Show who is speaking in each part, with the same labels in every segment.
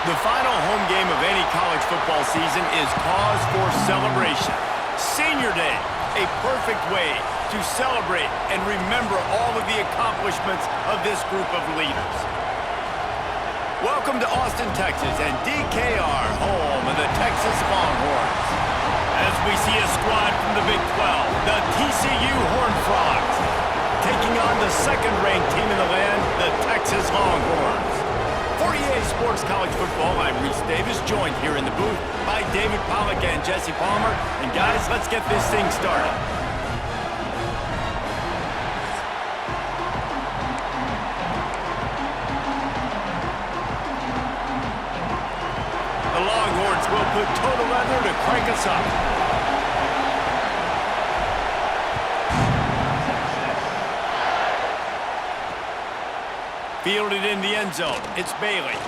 Speaker 1: The final home game of any college football season is cause for celebration. Senior Day, a perfect way to celebrate and remember all of the accomplishments of this group of leaders. Welcome to Austin, Texas, and DKR, home of the Texas Longhorns. As we see a squad from the Big 12, the TCU Horned Frogs, taking on the second-ranked team in the land, the Texas Longhorns. For EA Sports College Football, I'm Reese Davis, joined here in the booth by David Pollack and Jesse Palmer. And guys, let's get this thing started. The Longhorns will put total leather to crank us up. Fielded in the end zone. It's Bailey.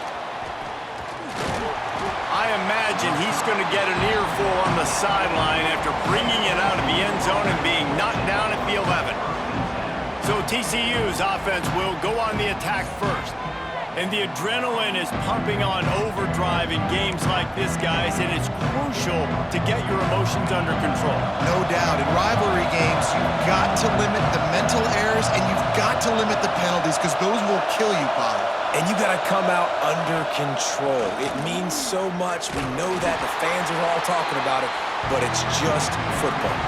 Speaker 1: I imagine he's going to get an earful on the sideline after bringing it out of the end zone and being knocked down at the 11. So TCU's offense will go on the attack first. And the adrenaline is pumping on overdrive in games like this, guys, and it's crucial to get your emotions under control.
Speaker 2: No doubt. In rivalry games, you've got to limit the mental errors, and you've got to limit the penalties, because those will kill you, Pollard.
Speaker 3: And you got to come out under control. It means so much. We know that. The fans are all talking about it, but it's just football.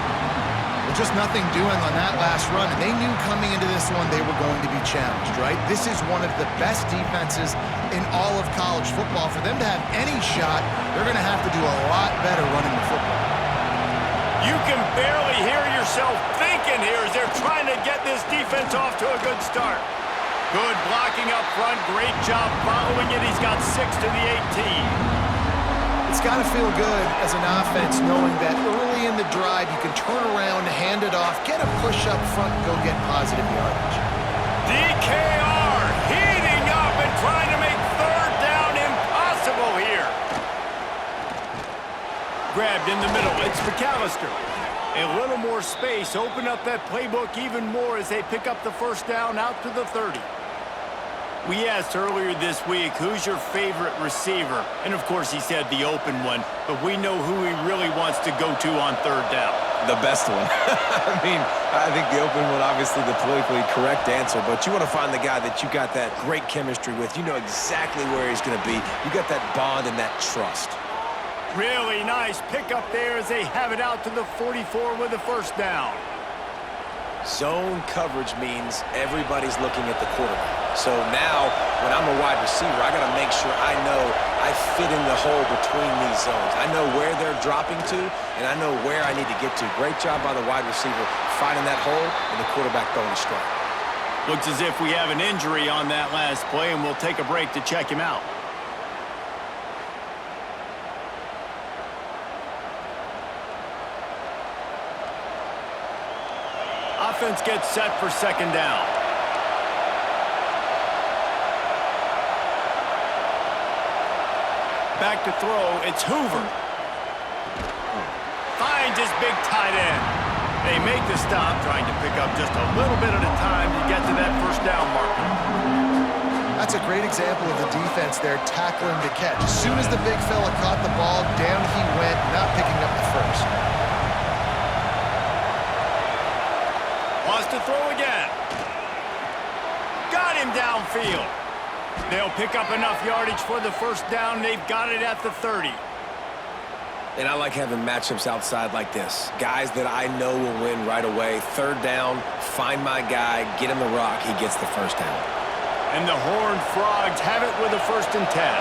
Speaker 2: Well, just nothing doing on that last run, and they knew coming into this one they were going to be challenged, right? This is one of the best defenses in all of college football. For them to have any shot, they're going to have to do a lot better running the football.
Speaker 1: You can barely hear yourself thinking here as they're trying to get this defense off to a good start. Good blocking up front. Great job following it. He's got 6 to the 18.
Speaker 2: It's got to feel good as an offense knowing that early in the drive you can turn around, hand it off, get a push up front, and go get positive yardage.
Speaker 1: DKR heating up and trying to make third down impossible here. Grabbed in the middle. It's McAllister. A little more space. Open up that playbook even more as they pick up the first down out to the 30. We asked earlier this week, who's your favorite receiver? And, of course, he said the open one, but we know who he really wants to go to on third down.
Speaker 3: The best one. I think the open one, obviously the politically correct answer, but you want to find the guy that you got that great chemistry with. You know exactly where he's going to be. You got that bond and that trust.
Speaker 1: Really nice pickup there as they have it out to the 44 with a first down.
Speaker 3: Zone coverage means everybody's looking at the quarterback. So now, when I'm a wide receiver, I got to make sure I know I fit in the hole between these zones. I know where they're dropping to, and I know where I need to get to. Great job by the wide receiver finding that hole and the quarterback throwing a strike.
Speaker 1: Looks as if we have an injury on that last play, and we'll take a break to check him out. Offense gets set for second down. Back to throw, it's Hoover. Finds his big tight end. They make the stop, trying to pick up just a little bit at a time to get to that first down marker.
Speaker 2: That's a great example of the defense there tackling the catch. As soon as the big fella caught the ball, down he went, not picking up the first.
Speaker 1: Wants to throw again. Got him downfield. They'll pick up enough yardage for the first down. They've got it at the 30.
Speaker 3: And I like having matchups outside like this. Guys that I know will win right away. Third down, find my guy, get him the rock, he gets the first down.
Speaker 1: And the Horned Frogs have it with a 1st and 10.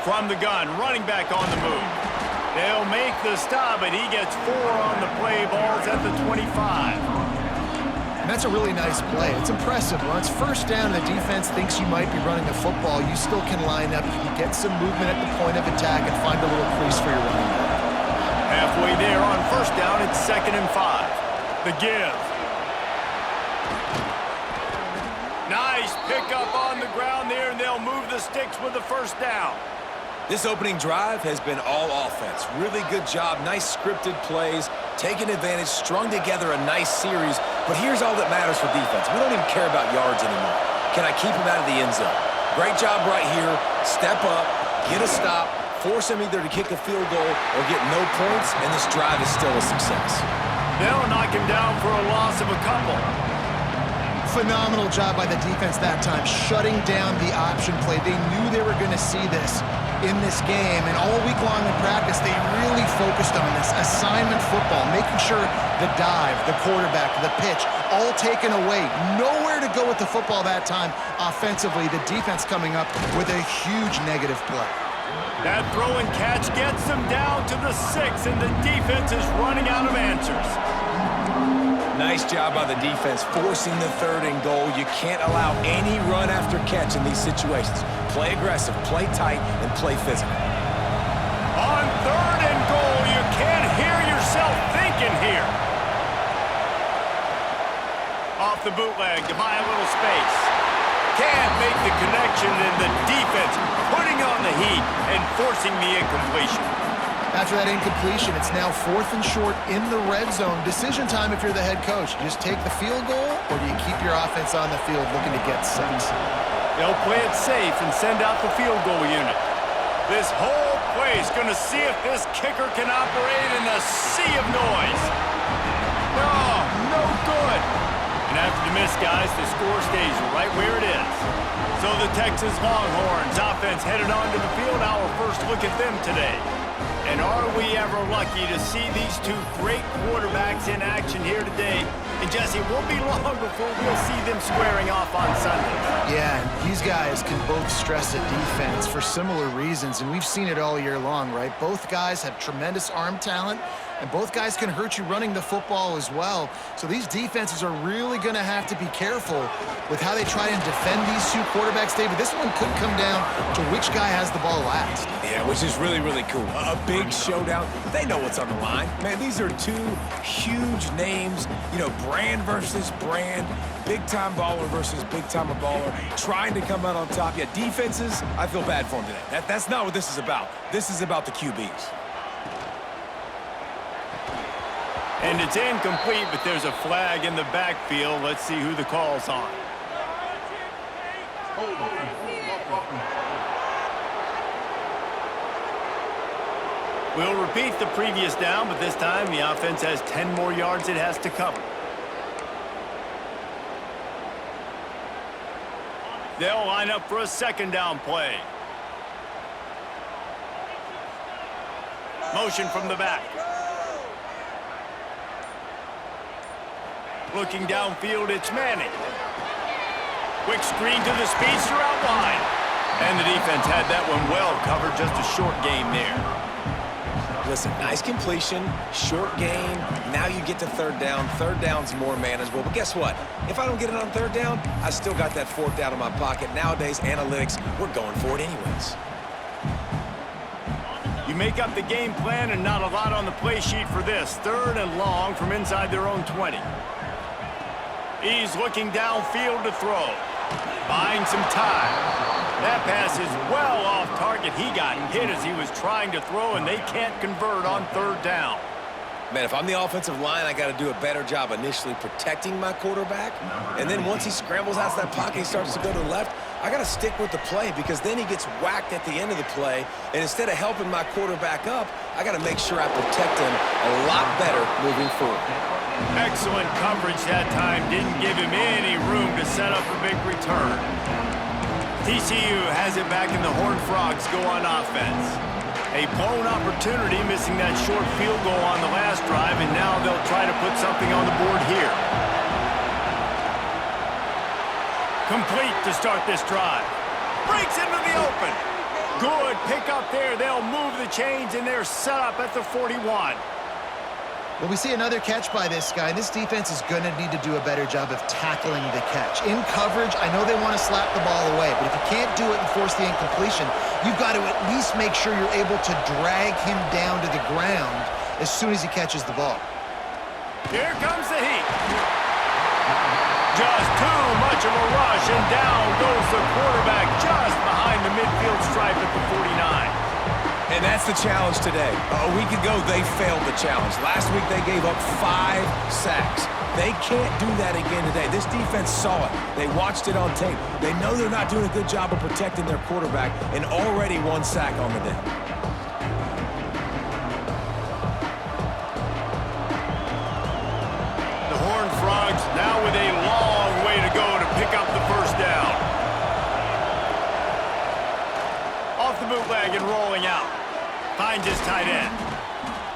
Speaker 1: From the gun, running back on the move. They'll make the stop, and he gets 4 on the play. Ball's at the 25.
Speaker 2: And that's a really nice play. It's impressive. When it's first down and the defense thinks you might be running the football, you still can line up. You can get some movement at the point of attack and find a little crease for your running back.
Speaker 1: Halfway there on first down, it's 2nd and 5. The give. Nice pickup on the ground there, and they'll move the sticks with the first down.
Speaker 3: This opening drive has been all offense. Really good job, nice scripted plays, taking advantage, strung together a nice series. But here's all that matters for defense. We don't even care about yards anymore. Can I keep him out of the end zone? Great job right here. Step up, get a stop, force him either to kick a field goal or get no points, and this drive is still a success.
Speaker 1: They'll knock him down for a loss of a couple.
Speaker 2: Phenomenal job by the defense that time, shutting down the option play. They knew they were going to see this in this game, and all week long in practice, they really focused on this assignment football, making sure the dive, the quarterback, the pitch, all taken away. Nowhere to go with the football that time offensively. The defense coming up with a huge negative play.
Speaker 1: That throw and catch gets them down to the 6, and the defense is running out of answers.
Speaker 3: Nice job by the defense forcing the 3rd and goal. You can't allow any run after catch in these situations. Play aggressive, play tight, and play physical.
Speaker 1: On 3rd and goal, you can't hear yourself thinking here. Off the bootleg to buy a little space. Can't make the connection, and the defense putting on the heat and forcing the incompletion.
Speaker 2: After that incompletion, it's now 4th and short in the red zone. Decision time if you're the head coach. You just take the field goal, or do you keep your offense on the field looking to get 6?
Speaker 1: They'll play it safe and send out the field goal unit. This whole play is going to see if this kicker can operate in a sea of noise. Oh, no good. And after the miss, guys, the score stays right where it is. So the Texas Longhorns offense headed onto the field. Our first look at them today. And are we ever lucky to see these two great quarterbacks in action here today? And Jesse, it won't be long before we'll see them squaring off on Sunday.
Speaker 2: Yeah, and these guys can both stress a defense for similar reasons, and we've seen it all year long, right? Both guys have tremendous arm talent, and both guys can hurt you running the football as well. So these defenses are really going to have to be careful with how they try and defend these two quarterbacks, David. This one could come down to which guy has the ball last.
Speaker 3: Yeah, which is really, really cool. A big showdown. They know what's on the line. Man, these are two huge names, you know, brand versus brand, big-time baller versus big-time baller, trying to come out on top. Yeah, defenses, I feel bad for them today. That's not what this is about. This is about the QBs.
Speaker 1: And it's incomplete, but there's a flag in the backfield. Let's see who the call's on. We'll repeat the previous down, but this time the offense has 10 more yards it has to cover. They'll line up for a 2nd down play. Motion from the back. Looking downfield, it's Manning. Quick screen to the speedster out wide. And the defense had that one well covered, just a short game there.
Speaker 3: Listen, nice completion, short game. Now you get to 3rd down. 3rd down's more manageable. But guess what? If I don't get it on 3rd down, I still got that 4th down in my pocket. Nowadays, analytics, we're going for it anyways.
Speaker 1: You make up the game plan and not a lot on the play sheet for this. 3rd and long from inside their own 20. He's looking downfield to throw. Buying some time. That pass is well off target. He got hit as he was trying to throw, and they can't convert on 3rd down.
Speaker 3: Man, if I'm the offensive line, I got to do a better job initially protecting my quarterback. And then once he scrambles out of that pocket, he starts to go to the left, I got to stick with the play because then he gets whacked at the end of the play. And instead of helping my quarterback up, I got to make sure I protect him a lot better moving forward.
Speaker 1: Excellent coverage that time. Didn't give him any room to set up a big return. TCU has it back, and the Horned Frogs go on offense. A blown opportunity, missing that short field goal on the last drive, and now they'll try to put something on the board here. Complete to start this drive. Breaks into the open. Good pick up there. They'll move the chains, and they're set up at the 41.
Speaker 2: Well, we see another catch by this guy. This defense is going to need to do a better job of tackling the catch. In coverage, I know they want to slap the ball away, but if you can't do it and force the incompletion, you've got to at least make sure you're able to drag him down to the ground as soon as he catches the ball.
Speaker 1: Here comes the heat. Just too much of a rush, and down goes the quarterback just behind the midfield stripe at the 49.
Speaker 3: And that's the challenge today. A week ago, they failed the challenge. Last week, they gave up 5 sacks. They can't do that again today. This defense saw it. They watched it on tape. They know they're not doing a good job of protecting their quarterback, and already 1 sack on the day.
Speaker 1: The Horned Frogs now with a long way to go to pick up the first down. Off the bootleg and rolling out. Finds his tight end.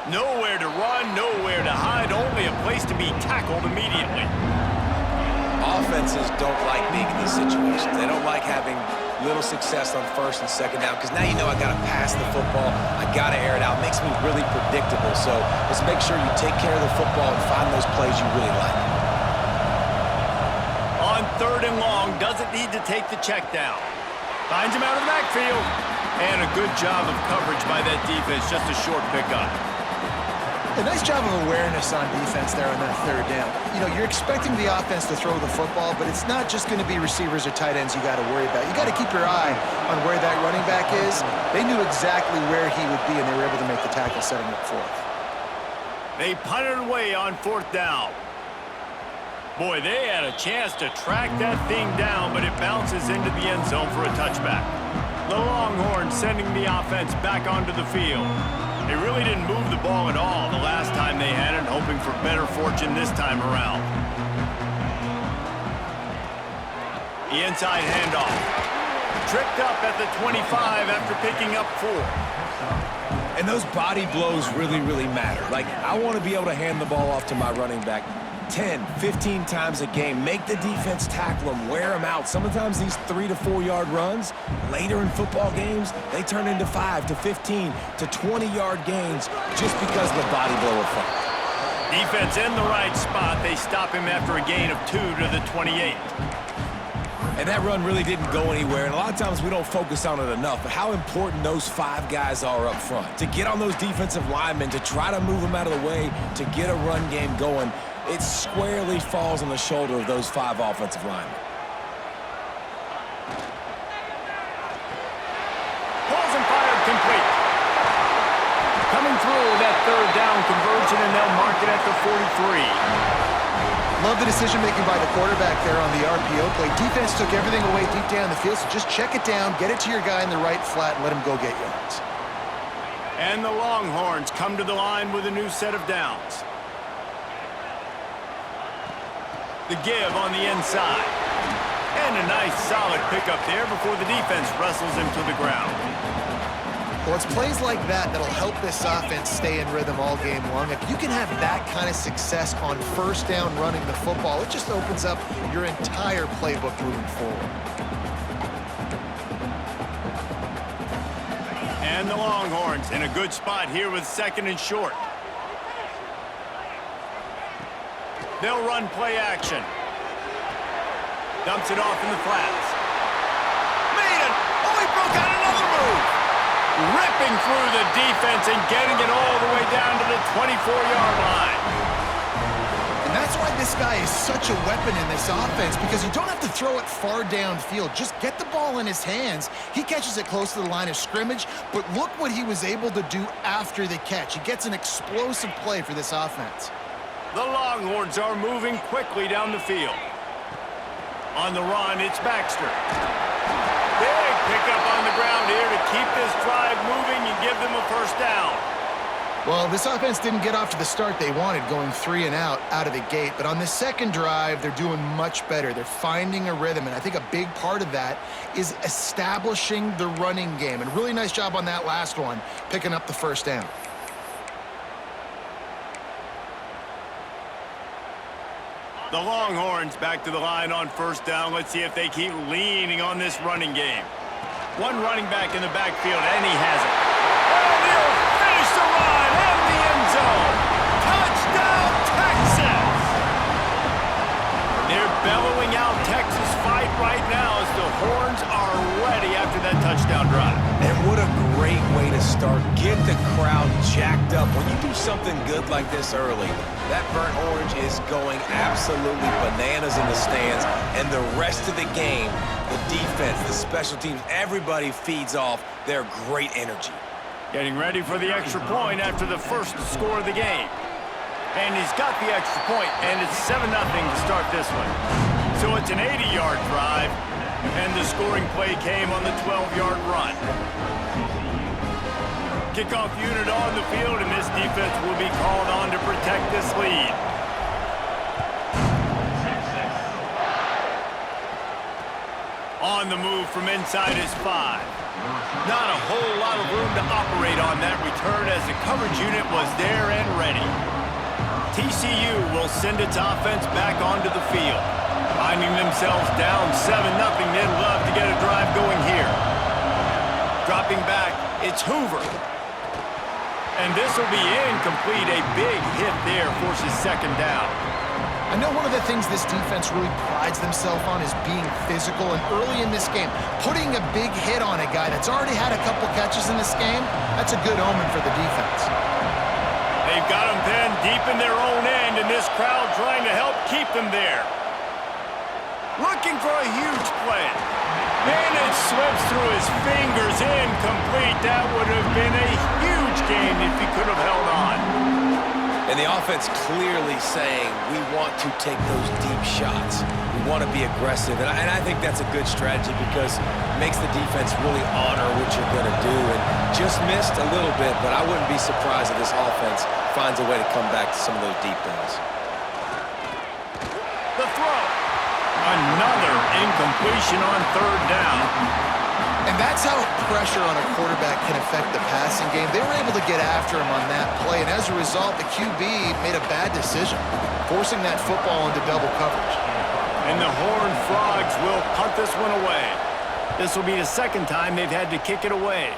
Speaker 1: Nowhere to run, nowhere to hide, only a place to be tackled immediately.
Speaker 3: Offenses don't like being in these situations. They don't like having little success on first and second down because now you know I got to pass the football. I got to air it out. It makes me really predictable. So let's make sure you take care of the football and find those plays you really like.
Speaker 1: On 3rd and long, doesn't need to take the check down. Finds him out of the backfield. And a good job of coverage by that defense, just a short pickup.
Speaker 2: A nice job of awareness on defense there on that 3rd down. You know, you're expecting the offense to throw the football, but it's not just going to be receivers or tight ends you got to worry about. You got to keep your eye on where that running back is. They knew exactly where he would be, and they were able to make the tackle setting up 4th.
Speaker 1: They punted away on 4th down. Boy, they had a chance to track that thing down, but it bounces into the end zone for a touchback. The Longhorns sending the offense back onto the field. They really didn't move the ball at all the last time they had it, hoping for better fortune this time around. The inside handoff. Tripped up at the 25 after picking up 4.
Speaker 3: And those body blows really, really matter. Like, I want to be able to hand the ball off to my running back 10, 15 times a game. Make the defense tackle them, wear them out. Sometimes these 3 to 4 yard runs, later in football games, they turn into 5 to 15 to 20 yard gains just because of the body blow effect.
Speaker 1: Defense in the right spot. They stop him after a gain of 2 to the 28.
Speaker 3: And that run really didn't go anywhere, and a lot of times we don't focus on it enough, but how important those 5 guys are up front. To get on those defensive linemen, to try to move them out of the way, to get a run game going, it squarely falls on the shoulder of those 5 offensive linemen.
Speaker 1: Pulls and fired complete. Coming through with that 3rd down conversion, and they'll mark it at the 43.
Speaker 2: Love the decision-making by the quarterback there on the RPO play. Defense took everything away deep down the field, so just check it down, get it to your guy in the right flat, and let him go get yards.
Speaker 1: And the Longhorns come to the line with a new set of downs. The give on the inside. And a nice solid pickup there before the defense wrestles him to the ground.
Speaker 2: Well, it's plays like that that'll help this offense stay in rhythm all game long. If you can have that kind of success on 1st down running the football, it just opens up your entire playbook moving forward.
Speaker 1: And the Longhorns in a good spot here with 2nd and short. They'll run play action. Dumps it off in the flats. Made it! Oh, he broke out another move! Ripping through the defense and getting it all the way down to the 24-yard line.
Speaker 2: And that's why this guy is such a weapon in this offense, because you don't have to throw it far downfield. Just get the ball in his hands. He catches it close to the line of scrimmage, but look what he was able to do after the catch. He gets an explosive play for this offense.
Speaker 1: The Longhorns are moving quickly down the field. On the run, it's Baxter. Big pickup on the ground here to keep this drive moving and give them a 1st down.
Speaker 2: Well, this offense didn't get off to the start they wanted, going 3 and out of the gate. But on the 2nd drive, they're doing much better. They're finding a rhythm, and I think a big part of that is establishing the running game. And really nice job on that last one, picking up the 1st down.
Speaker 1: The Longhorns back to the line on 1st down. Let's see if they keep leaning on this running game. One running back in the backfield, and he has it. And he'll finish the run in the end zone. Touchdown, Texas! They're bellowing out Texas fight right now as the Horns are ready after that touchdown drive.
Speaker 3: And what a great way to start. Get the crowd jacked up. When you do something good like this early, that burnt orange is going absolutely bananas in the stands. And the rest of the game, the defense, the special teams, everybody feeds off their great energy.
Speaker 1: Getting ready for the extra point after the first score of the game. And he's got the extra point, and it's 7-0 to start this one. So it's an 80-yard drive, and the scoring play came on the 12-yard run. Kickoff unit on the field, and this defense will be called on to protect this lead. On the move from inside his 5. Not a whole lot of room to operate on that return as the coverage unit was there and ready. TCU will send its offense back onto the field. Finding themselves down 7-0, they'd love to get a drive going here. Dropping back, it's Hoover. And this will be incomplete. A big hit there forces second down.
Speaker 2: I know one of the things this defense really prides themselves on is being physical, and early in this game, putting a big hit on a guy that's already had a couple catches in this game, that's a good omen for the defense.
Speaker 1: They've got them then deep in their own end, and this crowd trying to help keep them there. Looking for a huge play. And it slips through his fingers, incomplete. That would have been a huge gain if he could have held on.
Speaker 3: And the offense clearly saying, we want to take those deep shots. We want to be aggressive. And I think that's a good strategy because it makes the defense really honor what you're going to do. And just missed a little bit, but I wouldn't be surprised if this offense finds a way to come back to some of those deep balls.
Speaker 1: The throw. Another incompletion on third down.
Speaker 2: And that's how pressure on a quarterback can affect the passing game. They were able to get after him on that play, and as a result, the QB made a bad decision, forcing that football into double coverage.
Speaker 1: And the Horned Frogs will punt this one away. This will be the second time they've had to kick it away.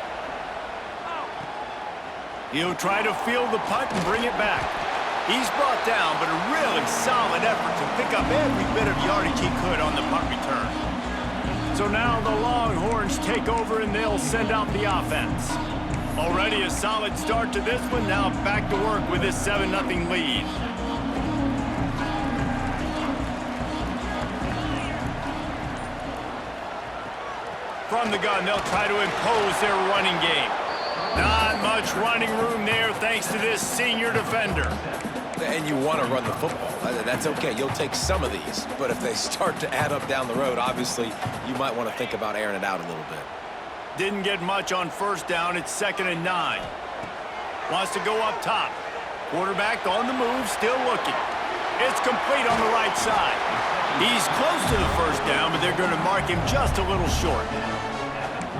Speaker 1: He'll try to field the punt and bring it back. He's brought down, but a really solid effort to pick up every bit of yardage he could on the punt return. So now the Longhorns take over and they'll send out the offense. Already a solid start to this one. Now back to work with this 7-0 lead. From the gun, they'll try to impose their running game. Not much running room there thanks to this senior defender.
Speaker 3: And you want to run the football. That's okay. You'll take some of these. But if they start to add up down the road, obviously, you might want to think about airing it out a little bit.
Speaker 1: Didn't get much on first down. It's 2nd and 9. Wants to go up top. Quarterback on the move, still looking. It's complete on the right side. He's close to the first down, but they're going to mark him just a little short.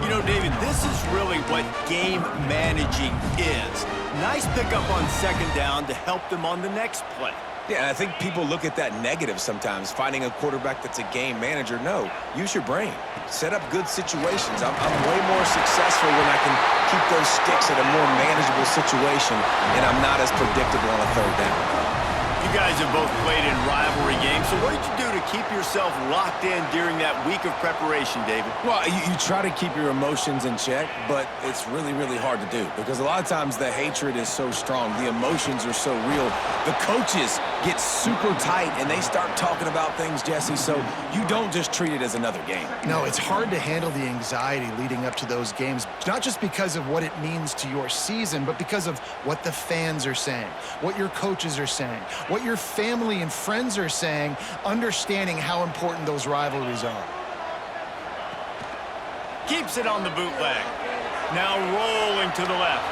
Speaker 1: You know, David, this is really what game managing is. Nice pickup on second down to help them on the next play.
Speaker 3: Yeah, and I think people look at that negative sometimes, finding a quarterback that's a game manager. No, use your brain. Set up good situations. I'm way more successful when I can keep those sticks at a more manageable situation, and I'm not as predictable on a third down.
Speaker 1: You guys have both played in rivalry games, so what did you do to keep yourself locked in during that week of preparation, David?
Speaker 3: Well, you try to keep your emotions in check, but it's really, really hard to do because a lot of times the hatred is so strong. The emotions are so real. The coaches get super tight, and they start talking about things, Jesse, so you don't just treat it as another game.
Speaker 2: No, it's hard to handle the anxiety leading up to those games, not just because of what it means to your season, but because of what the fans are saying, what your coaches are saying, what your family and friends are saying, understanding how important those rivalries are.
Speaker 1: Keeps it on the bootleg. Now rolling to the left.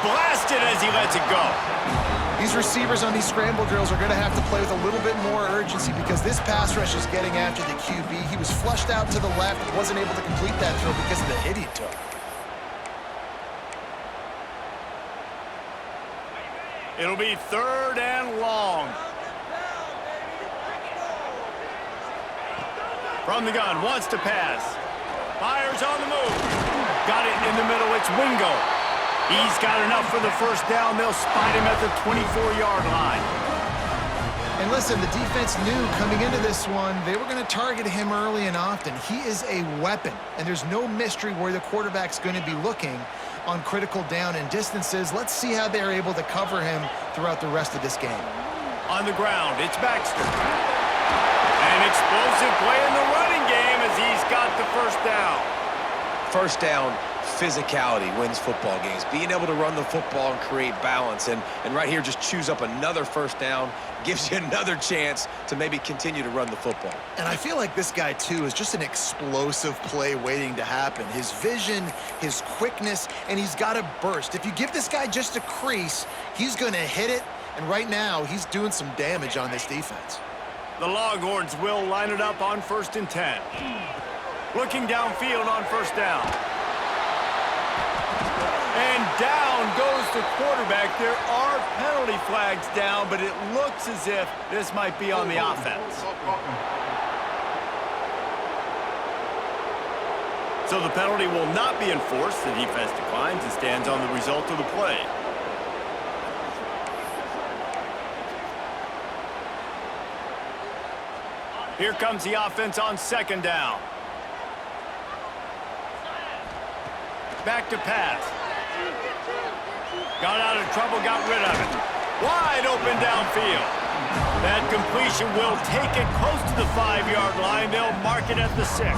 Speaker 1: Blasted as he lets it go.
Speaker 2: These receivers on these scramble drills are going to have to play with a little bit more urgency because this pass rush is getting after the QB. He was flushed out to the left, wasn't able to complete that throw because of the hit he took.
Speaker 1: It'll be 3rd and long. From the gun, wants to pass. Fires on the move. Got it in the middle, it's Wingo. He's got enough for the first down. They'll spot him at the 24-yard line.
Speaker 2: And listen, the defense knew coming into this one, they were going to target him early and often. He is a weapon, and there's no mystery where the quarterback's going to be looking on critical down and distances. Let's see how they're able to cover him throughout the rest of this game.
Speaker 1: On the ground, it's Baxter. An explosive play in the running game as he's got the first down.
Speaker 3: First down, physicality wins football games. Being able to run the football and create balance. And right here, just choose up another first down, gives you another chance to maybe continue to run the football.
Speaker 2: And I feel like this guy, too, is just an explosive play waiting to happen. His vision, his quickness, and he's got a burst. If you give this guy just a crease, he's going to hit it. And right now, he's doing some damage on this defense.
Speaker 1: The Longhorns will line it up on 1st and 10. Looking downfield on 1st down. And down goes the quarterback. There are penalty flags down, but it looks as if this might be on the offense. So the penalty will not be enforced. The defense declines and stands on the result of the play. Here comes the offense on 2nd down. Back to pass. Got out of trouble, got rid of it. Wide open downfield. That completion will take it close to the 5-yard line. They'll mark it at the 6.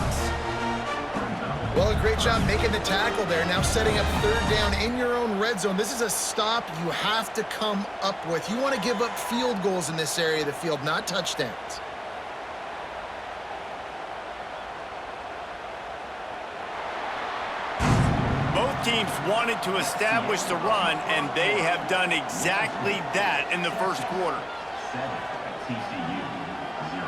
Speaker 2: Well, a great job making the tackle there. Now setting up 3rd down in your own red zone. This is a stop you have to come up with. You want to give up field goals in this area of the field, not touchdowns.
Speaker 1: Both teams wanted to establish the run, and they have done exactly that in the first quarter.
Speaker 4: TCU 0.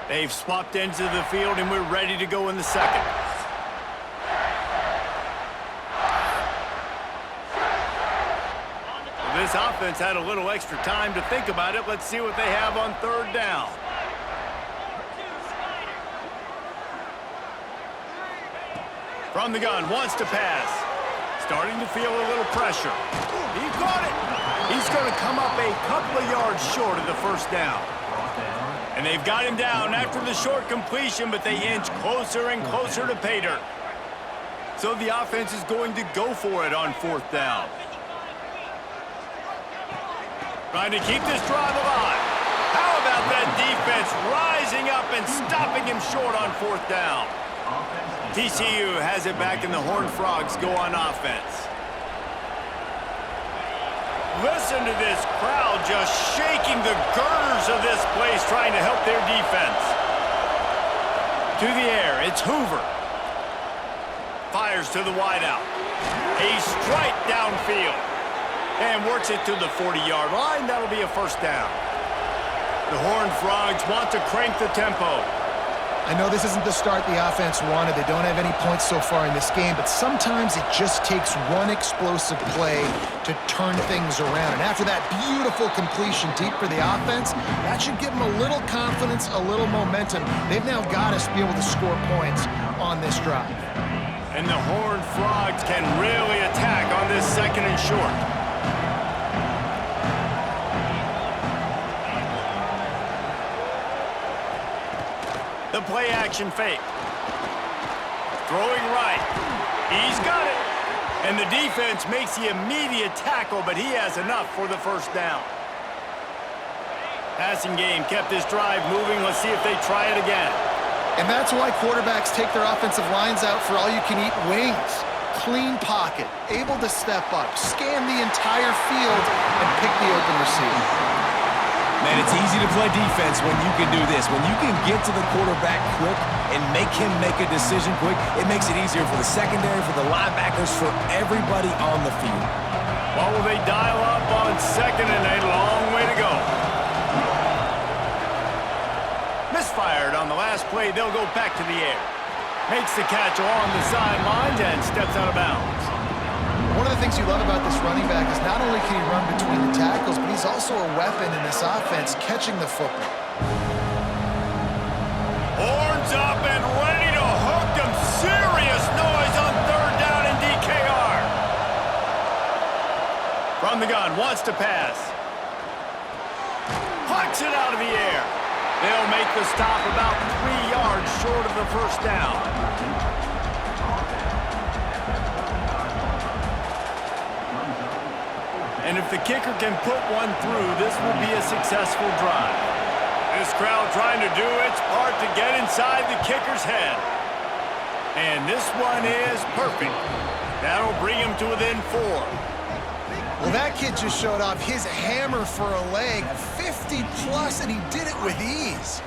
Speaker 1: They've swapped ends of the field, and we're ready to go in the second. This offense had a little extra time to think about it. Let's see what they have on 3rd down. From the gun, wants to pass. Starting to feel a little pressure. He got it. He's going to come up a couple of yards short of the 1st down. And they've got him down after the short completion, but they inch closer and closer to pay dirt. So the offense is going to go for it on 4th down. Trying to keep this drive alive. How about that defense rising up and stopping him short on 4th down? TCU has it back, and the Horned Frogs go on offense. Listen to this crowd just shaking the girders of this place, trying to help their defense. To the air, it's Hoover. Fires to the wideout. A strike downfield. And works it to the 40-yard line. That'll be a 1st down. The Horned Frogs want to crank the tempo.
Speaker 2: I know this isn't the start the offense wanted. They don't have any points so far in this game, but sometimes it just takes one explosive play to turn things around. And after that beautiful completion deep for the offense, that should give them a little confidence, a little momentum. They've now got us to be able to score points on this drive.
Speaker 1: And the Horned Frogs can really attack on this 2nd and short. The play action fake. Throwing right. He's got it. And the defense makes the immediate tackle, but he has enough for the 1st down. Passing game kept this drive moving. Let's see if they try it again.
Speaker 2: And that's why quarterbacks take their offensive lines out for all-you-can-eat wings. Clean pocket, able to step up, scan the entire field, and pick the open receiver.
Speaker 3: Man, it's easy to play defense when you can do this. When you can get to the quarterback quick and make him make a decision quick, it makes it easier for the secondary, for the linebackers, for everybody on the field.
Speaker 1: Well, will they dial up on 2nd and a long way to go? Misfired on the last play. They'll go back to the air. Makes the catch along the sidelines and steps out of bounds.
Speaker 2: One of the things you love about this running back is not only can he run between the tackles, but he's also a weapon in this offense, catching the football.
Speaker 1: Horns up and ready to hook them. Serious noise on 3rd down in DKR. From the gun, wants to pass. Pucks it out of the air. They'll make the stop about 3 yards short of the 1st down. the kicker can put one through, this will be a successful drive. This crowd trying to do its part to get inside the kicker's head. And this one is perfect. That'll bring him to within 4.
Speaker 2: Well, that kid just showed off his hammer for a leg, 50+, and he did it with ease.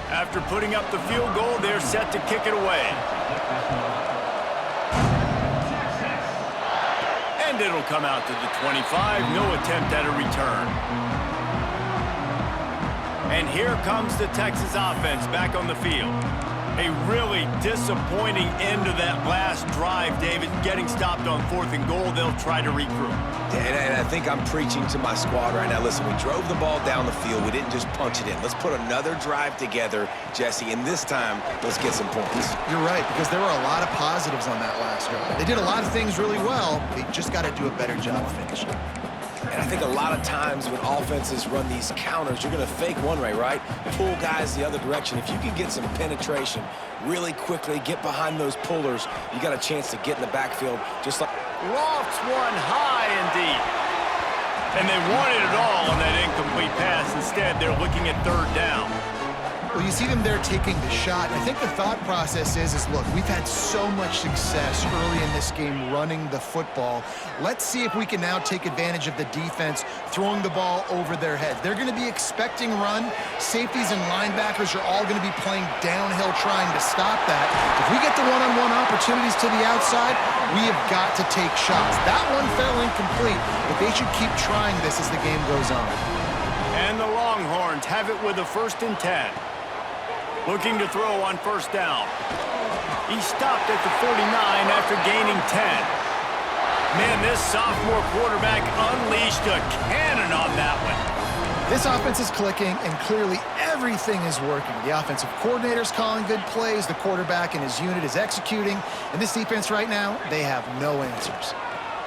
Speaker 1: After putting up the field goal, they're set to kick it away. And it'll come out to the 25, no attempt at a return. And here comes the Texas offense back on the field. A really disappointing end to that last drive, David. Getting stopped on 4th and goal, they'll try to regroup.
Speaker 3: And I think I'm preaching to my squad right now. Listen, we drove the ball down the field. We didn't just punch it in. Let's put another drive together, Jesse, and this time, let's get some points.
Speaker 2: You're right, because there were a lot of positives on that last drive. They did a lot of things really well. They just got to do a better job of finishing.
Speaker 3: And I think a lot of times when offenses run these counters, you're going to fake one way, right? Pull guys the other direction. If you can get some penetration really quickly, get behind those pullers, you got a chance to get in the backfield just like...
Speaker 1: Lofts one high and deep. And they wanted it all on that incomplete pass. Instead, they're looking at 3rd down.
Speaker 2: Well, you see them there taking the shot. I think the thought process is look, we've had so much success early in this game running the football. Let's see if we can now take advantage of the defense throwing the ball over their heads. They're going to be expecting run. Safeties and linebackers are all going to be playing downhill trying to stop that. If we get the one-on-one opportunities to the outside, we have got to take shots. That one fell incomplete, but they should keep trying this as the game goes on.
Speaker 1: And the Longhorns have it with a 1st and 10. Looking to throw on 1st down. He stopped at the 49 after gaining 10. Man, this sophomore quarterback unleashed a cannon on that one.
Speaker 2: This offense is clicking, and clearly everything is working. The offensive coordinator's calling good plays. The quarterback and his unit is executing. And this defense right now, they have no answers.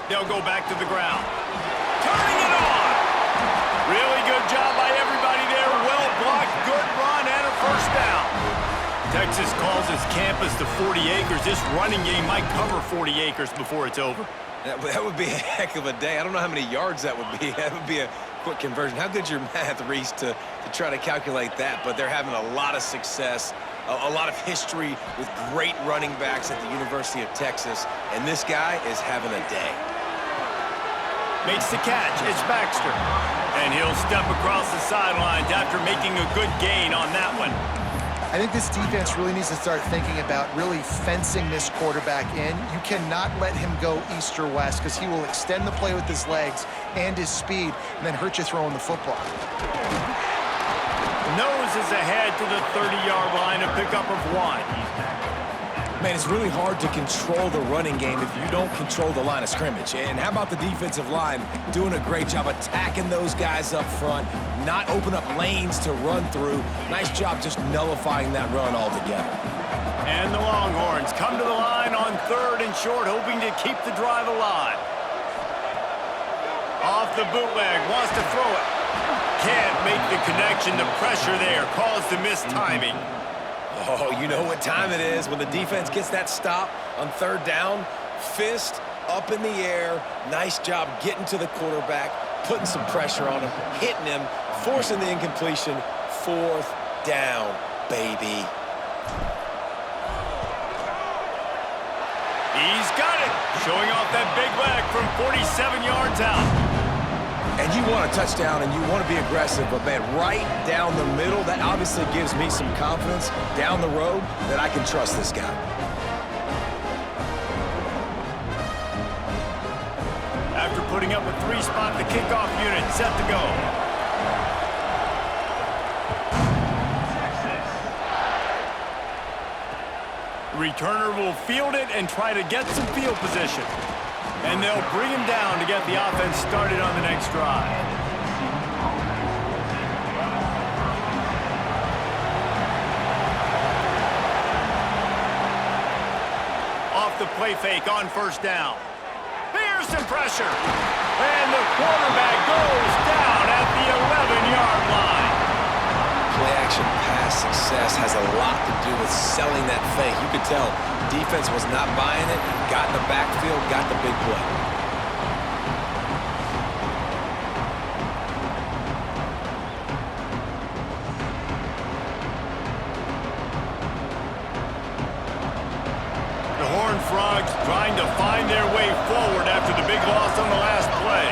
Speaker 1: They'll go back to the ground. Turning it on. Really good job by everybody there. Well blocked, good run, and a 1st down. Texas calls his campus the 40 acres. This running game might cover 40 acres before it's over.
Speaker 3: That would be a heck of a day. I don't know how many yards that would be. That would be a quick conversion. How good's your math, Reese, to try to calculate that? But they're having a lot of success, a lot of history with great running backs at the University of Texas. And this guy is having a day.
Speaker 1: Makes the catch. It's Baxter. And he'll step across the sidelines after making a good gain on that one.
Speaker 2: I think this defense really needs to start thinking about really fencing this quarterback in. You cannot let him go east or west because he will extend the play with his legs and his speed and then hurt you throwing the football.
Speaker 1: Nose is ahead to the 30-yard line, a pickup of 1.
Speaker 3: Man, it's really hard to control the running game if you don't control the line of scrimmage. And how about the defensive line doing a great job attacking those guys up front, not open up lanes to run through. Nice job just nullifying that run altogether.
Speaker 1: And the Longhorns come to the line on 3rd and short, hoping to keep the drive alive. Off the bootleg, wants to throw it. Can't make the connection. The pressure there caused the missed timing.
Speaker 3: Oh, you know what time it is when the defense gets that stop on 3rd down. Fist up in the air. Nice job getting to the quarterback, putting some pressure on him, hitting him, forcing the incompletion. 4th down, baby.
Speaker 1: He's got it. Showing off that big leg from 47 yards out.
Speaker 3: And you want a touchdown and you want to be aggressive, but man, right down the middle, that obviously gives me some confidence down the road that I can trust this guy.
Speaker 1: After putting up a 3-spot, the kickoff unit set to go. Returner will field it and try to get some field position. And they'll bring him down to get the offense started on the next drive. Off the play fake on 1st down. Here's some pressure. And the quarterback goes down at the 11-yard line.
Speaker 3: Play action pass guy's success has a lot to do with selling that fake. You could tell defense was not buying it, got in the backfield, got the big play.
Speaker 1: The Horned Frogs trying to find their way forward after the big loss on the last play.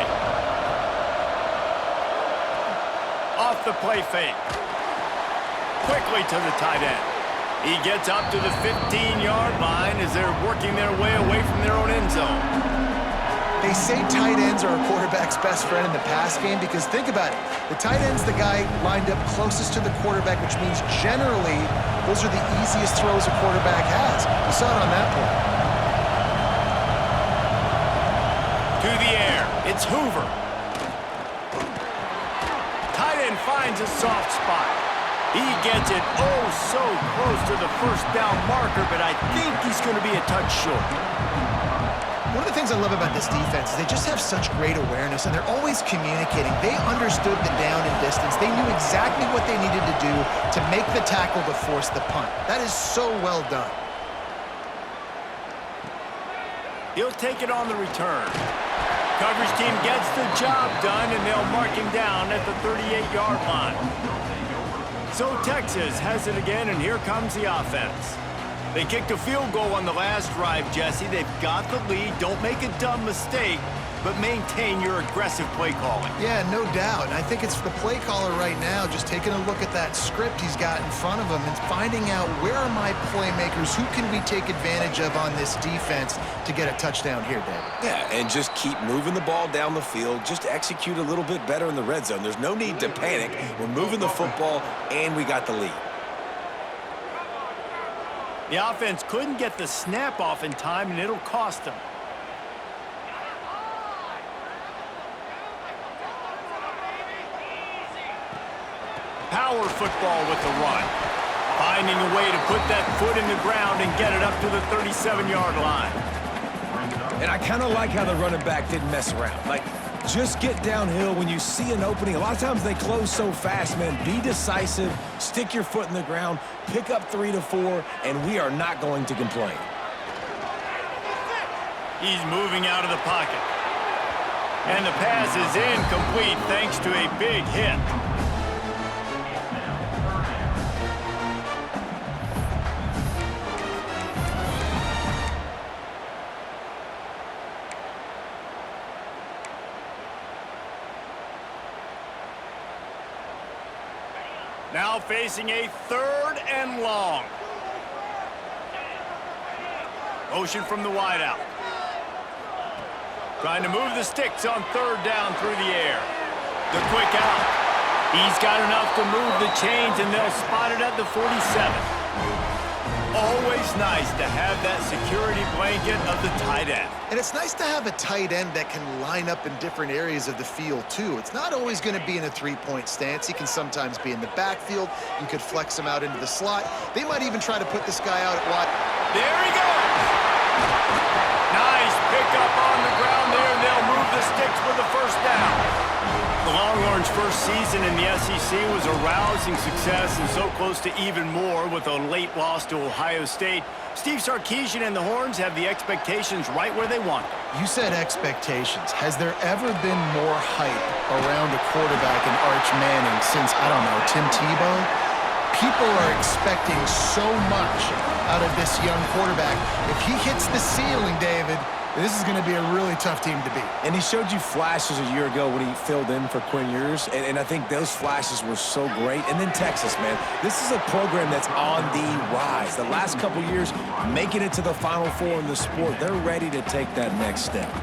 Speaker 1: Off the play fake. Quickly to the tight end. He gets up to the 15-yard line as they're working their way away from their own end zone.
Speaker 2: They say tight ends are a quarterback's best friend in the pass game because think about it. The tight end's the guy lined up closest to the quarterback, which means generally those are the easiest throws a quarterback has. You saw it on that play.
Speaker 1: To the air. It's Hoover. Tight end finds a soft spot. He gets it oh so close to the first down marker, but I think he's going to be a touch short.
Speaker 2: One of the things I love about this defense is they just have such great awareness, and they're always communicating. They understood the down and distance. They knew exactly what they needed to do to make the tackle to force the punt. That is so well done.
Speaker 1: He'll take it on the return. Coverage team gets the job done, and they'll mark him down at the 38-yard line. So Texas has it again, and here comes the offense. They kicked a field goal on the last drive, Jesse. They've got the lead. Don't make a dumb mistake, but maintain your aggressive play calling.
Speaker 2: Yeah, no doubt. And I think it's the play caller right now just taking a look at that script he's got in front of him and finding out where are my playmakers, who can we take advantage of on this defense to get a touchdown here, David.
Speaker 3: Yeah, and just keep moving the ball down the field. Just execute a little bit better in the red zone. There's no need to panic. We're moving the football, and we got the lead.
Speaker 1: The offense couldn't get the snap off in time, and it'll cost them. Power football with the run. Finding a way to put that foot in the ground and get it up to the 37-yard line.
Speaker 3: And I kind of like how the running back didn't mess around. Like, just get downhill when you see an opening. A lot of times they close so fast, man. Be decisive, stick your foot in the ground, pick up 3 to 4, and we are not going to complain.
Speaker 1: He's moving out of the pocket. And the pass is incomplete thanks to a big hit. Now facing a 3rd and long. Motion from the wideout. Trying to move the sticks on 3rd down through the air. The quick out. He's got enough to move the chains, and they'll spot it at the 47. Always nice to have that security blanket of the tight end.
Speaker 2: And it's nice to have a tight end that can line up in different areas of the field, too. It's not always going to be in a three-point stance. He can sometimes be in the backfield. You could flex him out into the slot. They might even try to put this guy out at wide.
Speaker 1: There he goes! Nice pickup on the ground there, and they'll move the sticks for the first down. The Longhorns' first season in the SEC was a rousing success and so close to even more with a late loss to Ohio State. Steve Sarkisian and the Horns have the expectations right where they want them.
Speaker 2: You said expectations. Has there ever been more hype around a quarterback in Arch Manning since, I don't know, Tim Tebow? People are expecting so much out of this young quarterback. If he hits the ceiling, David, this is going to be a really tough team to beat.
Speaker 3: And he showed you flashes a year ago when he filled in for Quinn Ewers, and I think those flashes were so great. And then Texas, man, this is a program that's on the rise. The last couple years, making it to the Final Four in the sport, they're ready to take that next step.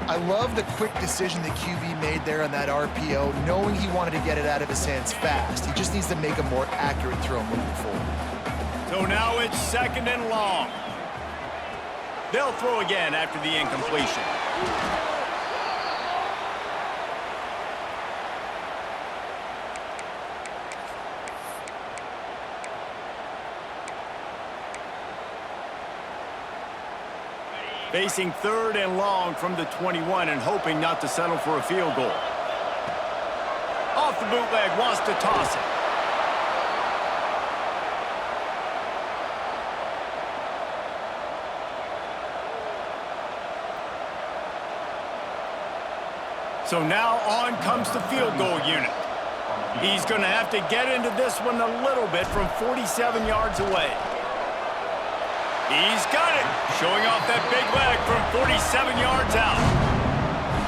Speaker 2: I love the quick decision that QB made there on that RPO, knowing he wanted to get it out of his hands fast. He just needs to make a more accurate throw moving forward.
Speaker 1: So now it's 2nd and long. They'll throw again after the incompletion. Facing 3rd and long from the 21 and hoping not to settle for a field goal. Off the bootleg, wants to toss it. So now on comes the field goal unit. He's going to have to get into this one a little bit from 47 yards away. He's got it, showing off that big leg from 47 yards out.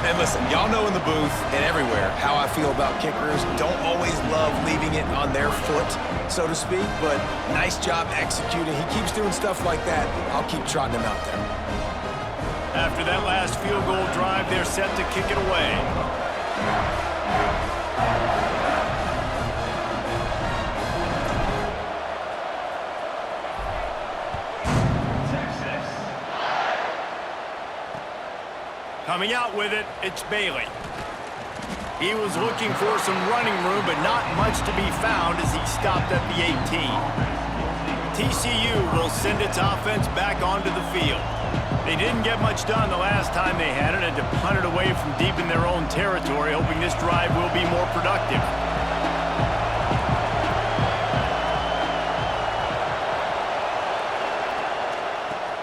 Speaker 3: And listen, y'all know in the booth and everywhere how I feel about kickers. Don't always love leaving it on their foot, so to speak, but nice job executing. He keeps doing stuff like that. I'll keep trotting him out there.
Speaker 1: After that last field goal drive, they're set to kick it away. Coming out with it, it's Bailey. He was looking for some running room, but not much to be found as he stopped at the 18. TCU will send its offense back onto the field. They didn't get much done the last time they had it, and to punt it away from deep in their own territory, hoping this drive will be more productive.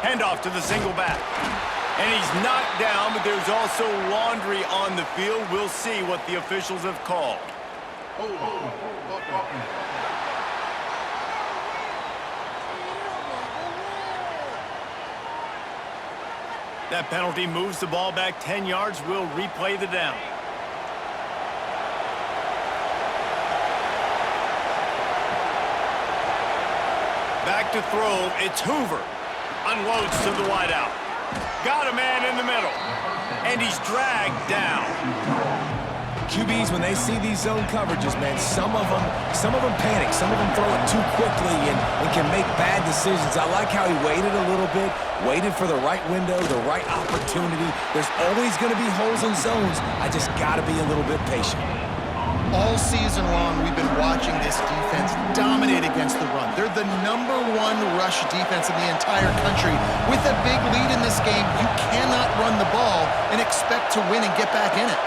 Speaker 1: Handoff to the single back. And he's knocked down, but there's also laundry on the field. We'll see what the officials have called. That penalty moves the ball back 10 yards. We'll replay the down. Back to throw. It's Hoover. Unloads to the wideout. Got a man in the middle. And he's dragged down.
Speaker 3: QBs, when they see these zone coverages, man, some of them panic. Some of them throw it too quickly and can make bad decisions. I like how he waited a little bit, waited for the right window, the right opportunity. There's always going to be holes in zones. I just got to be a little bit patient.
Speaker 2: All season long, we've been watching this defense dominate against the run. They're the #1 rush defense in the entire country. With a big lead in this game, you cannot run the ball and expect to win and get back in it.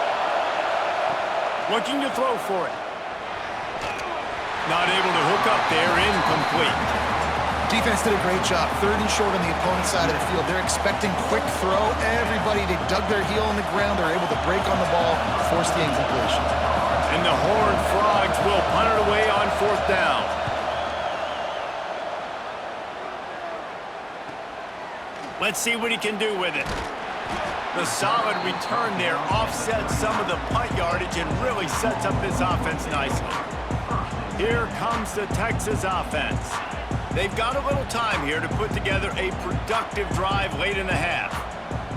Speaker 1: Looking to throw for it. Not able to hook up there, incomplete.
Speaker 2: Defense did a great job. 3rd and short on the opponent's side of the field. They're expecting quick throw. Everybody, they dug their heel on the ground. They're able to break on the ball, force the incompletion.
Speaker 1: And the Horned Frogs will punt it away on 4th down. Let's see what he can do with it. The solid return there offsets some of the punt yardage and really sets up this offense nicely. Here comes the Texas offense. They've got a little time here to put together a productive drive late in the half.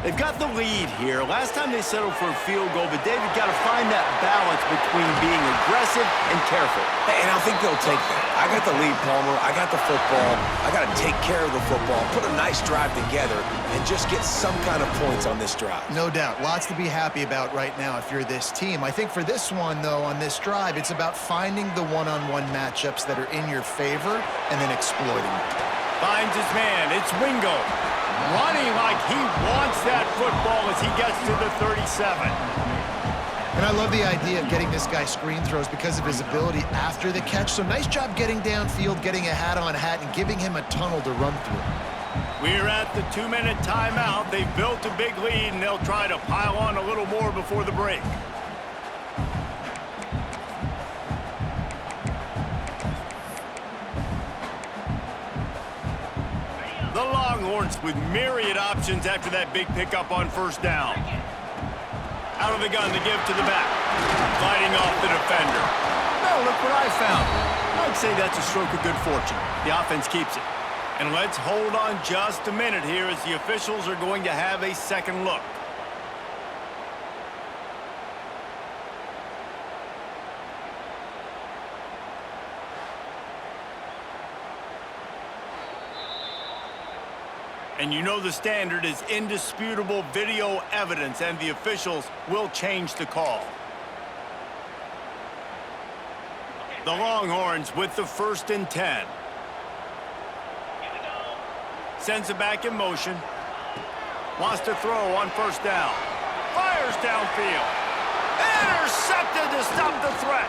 Speaker 1: They've got the lead here. Last time they settled for a field goal, but David got to find that balance between being aggressive and careful.
Speaker 3: And I think they'll take that. I got the lead, Palmer. I got the football. I got to take care of the football, put a nice drive together, and just get some kind of points on this drive.
Speaker 2: No doubt. Lots to be happy about right now if you're this team. I think for this one, though, on this drive, it's about finding the one-on-one matchups that are in your favor and then exploiting them.
Speaker 1: Finds his man. It's Wingo. Running like he wants that football as he gets to the 37.
Speaker 2: And I love the idea of getting this guy screen throws because of his ability after the catch. So nice job getting downfield, getting a hat-on-hat, and giving him a tunnel to run through.
Speaker 1: We're at the 2-minute timeout. They've built a big lead, and they'll try to pile on a little more before the break. The Longhorns with myriad options after that big pickup on 1st down. Out of the gun to give to the back. Fighting off the defender. Well, look what I found. I'd say that's a stroke of good fortune. The offense keeps it. And let's hold on just a minute here as the officials are going to have a second look. And you know the standard is indisputable video evidence, and the officials will change the call. The Longhorns with the 1st and 10. Sends it back in motion. Wants to throw on 1st down. Fires downfield. Intercepted to stop the threat.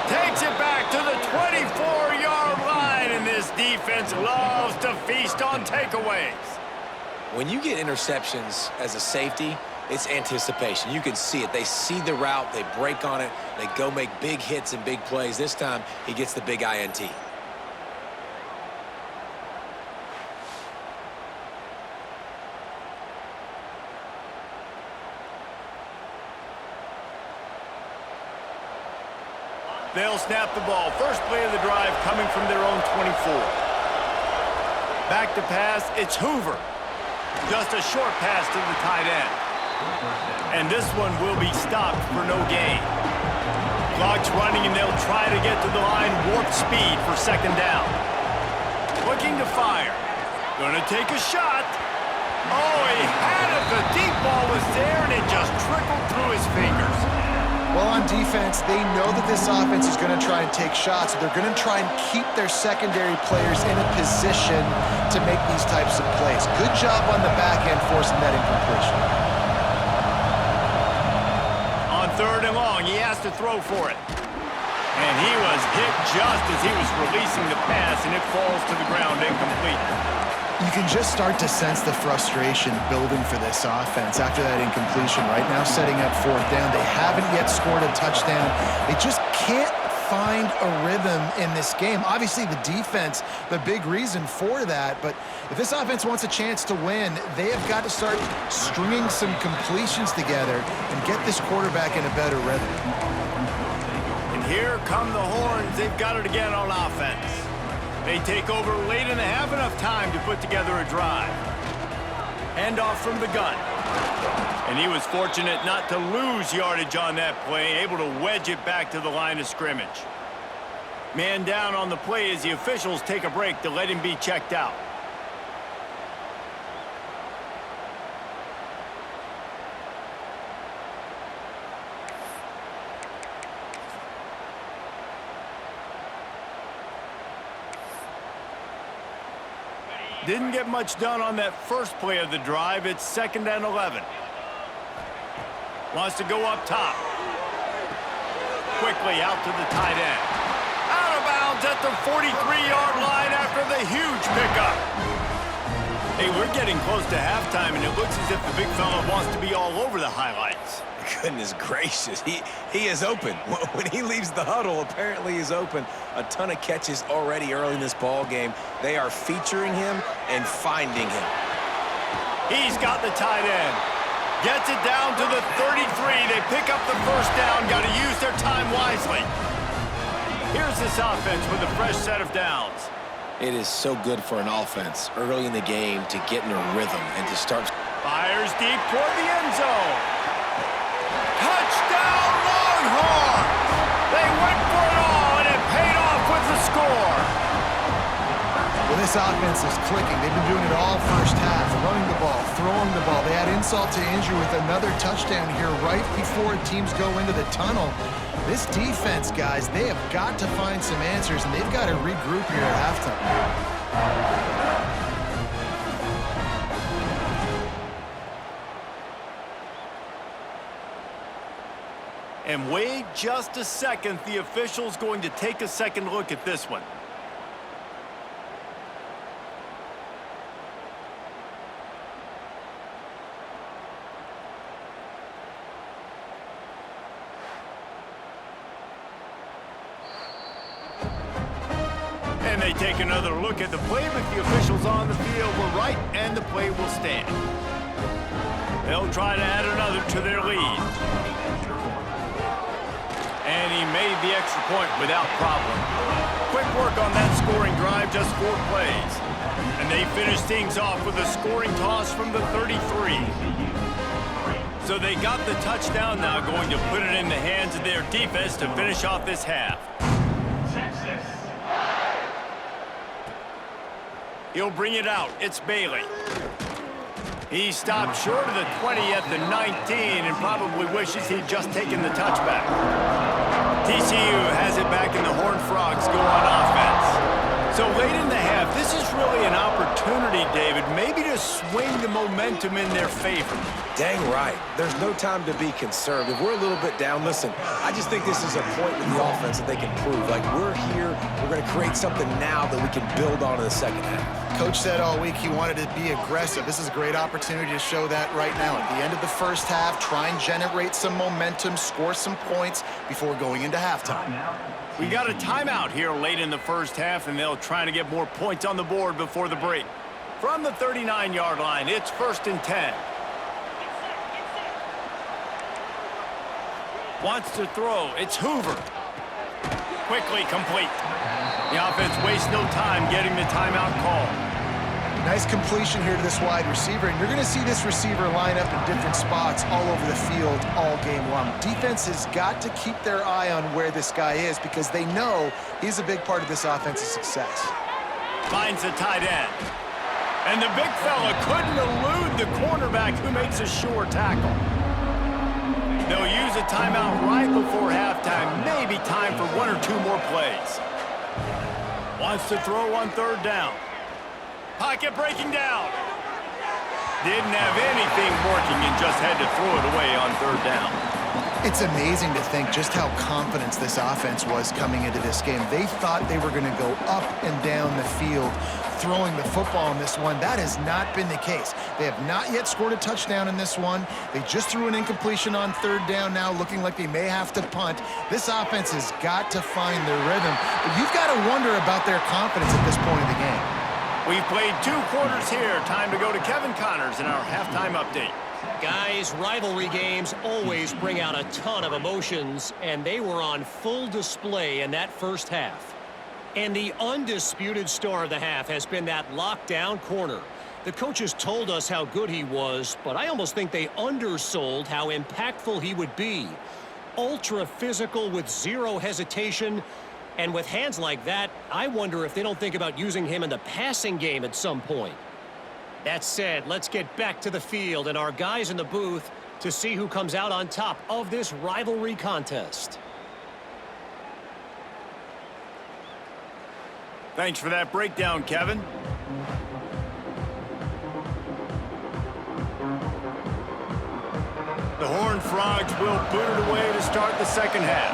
Speaker 1: Takes it back to the 24-yard line, and this defense loves to feast on takeaways.
Speaker 3: When you get interceptions as a safety, It's anticipation. You can see it. They see the route. They break on it. They go make big hits and big plays. This time, he gets the big INT.
Speaker 1: They'll snap the ball. First play of the drive coming from their own 24. Back to pass, it's Hoover. Just a short pass to the tight end. And this one will be stopped for no gain. Clock's running and they'll try to get to the line warp speed for second down. Looking to fire. Gonna take a shot. Oh, he had it. The deep ball was there and it just trickled through his fingers.
Speaker 2: Well, on defense, they know that this offense is going to try and take shots. So they're going to try and keep their secondary players in a position to make these types of plays. Good job on the back end forcing that incompletion.
Speaker 1: On third and long, he has to throw for it. And he was hit just as he was releasing the pass, and it falls to the ground incomplete.
Speaker 2: You can just start to sense the frustration building for this offense after that incompletion. Right now, setting up fourth down. They haven't yet scored a touchdown. They just can't find a rhythm in this game. Obviously, the defense, the big reason for that. But if this offense wants a chance to win, they have got to start stringing some completions together and get this quarterback in a better rhythm.
Speaker 1: And here come the horns. They've got it again on offense. They take over late and have enough time to put together a drive. Handoff from the gun. And he was fortunate not to lose yardage on that play, able to wedge it back to the line of scrimmage. Man down on the play as the officials take a break to let him be checked out. Didn't get much done on that first play of the drive. It's 2nd and 11. Wants to go up top. Quickly out to the tight end. Out of bounds at the 43-yard line after the huge pickup. Hey, we're getting close to halftime, and it looks as if the big fella wants to be all over the highlights.
Speaker 3: Goodness gracious, he is open. When he leaves the huddle, apparently he's open. A ton of catches already early in this ball game. They are featuring him and finding him.
Speaker 1: He's got the tight end. Gets it down to the 33. They pick up the first down. Got to use their time wisely. Here's this offense with a fresh set of downs.
Speaker 3: It is so good for an offense early in the game to get in a rhythm and to start.
Speaker 1: Fires deep toward the end zone. Touchdown, Longhorns! They went for it all, and it paid off with the score.
Speaker 2: Well, this offense is clicking. They've been doing it all first half, running the ball, throwing the ball. They had insult to injury with another touchdown here right before teams go into the tunnel. This defense, guys, they have got to find some answers, and they've got to regroup here at halftime.
Speaker 1: And wait just a second. The official's going to take a second look at this one. And they take another look at the play, but the officials on the field were right, and the play will stand. They'll try to add another to their lead. And he made the extra point without problem. Quick work on that scoring drive, just 4 plays. And they finish things off with a scoring toss from the 33. So they got the touchdown now, going to put it in the hands of their defense to finish off this half. He'll bring it out. It's Bailey. He stopped short of the 20 at the 19 and probably wishes he'd just taken the touchback. TCU has it back and the Horned Frogs go on offense. So late in the half, this is really an opportunity, David, maybe to to swing the momentum in their favor.
Speaker 3: Dang right. There's no time to be concerned. If we're a little bit down, listen, I just think this is a point with the offense that they can prove. Like, we're here, we're going to create something now that we can build on in the second half.
Speaker 2: Coach said all week he wanted to be aggressive. This is a great opportunity to show that right now. At the end of the first half, try and generate some momentum, score some points before going into halftime.
Speaker 1: We got a timeout here late in the first half, and they'll try to get more points on the board before the break. From the 39-yard line, it's 1st and 10. Wants to throw. It's Hoover. Quickly complete. The offense wastes no time getting the timeout call.
Speaker 2: Nice completion here to this wide receiver, and you're going to see this receiver line up in different spots all over the field all game long. Defense has got to keep their eye on where this guy is because they know he's a big part of this offense's success.
Speaker 1: Finds the tight end. And the big fella couldn't elude the cornerback who makes a sure tackle. They'll use a timeout right before halftime. Maybe time for 1 or 2 more plays. Wants to throw on 3rd down. Pocket breaking down. Didn't have anything working and just had to throw it away on 3rd down.
Speaker 2: It's amazing to think just how confident this offense was coming into this game. They thought they were going to go up and down the field throwing the football in this one. That has not been the case. They have not yet scored a touchdown in this one. They just threw an incompletion on 3rd down now, looking like they may have to punt. This offense has got to find their rhythm. But you've got to wonder about their confidence at this point in the game.
Speaker 1: We've played 2 quarters here. Time to go to Kevin Connors in our halftime update.
Speaker 5: Guys, rivalry games always bring out a ton of emotions, and they were on full display in that first half. And the undisputed star of the half has been that lockdown corner. The coaches told us how good he was, but I almost think they undersold how impactful he would be. Ultra physical with 0 hesitation. And with hands like that, I wonder if they don't think about using him in the passing game at some point. That said, let's get back to the field and our guys in the booth to see who comes out on top of this rivalry contest.
Speaker 1: Thanks for that breakdown, Kevin. The Horned Frogs will boot it away to start the second half.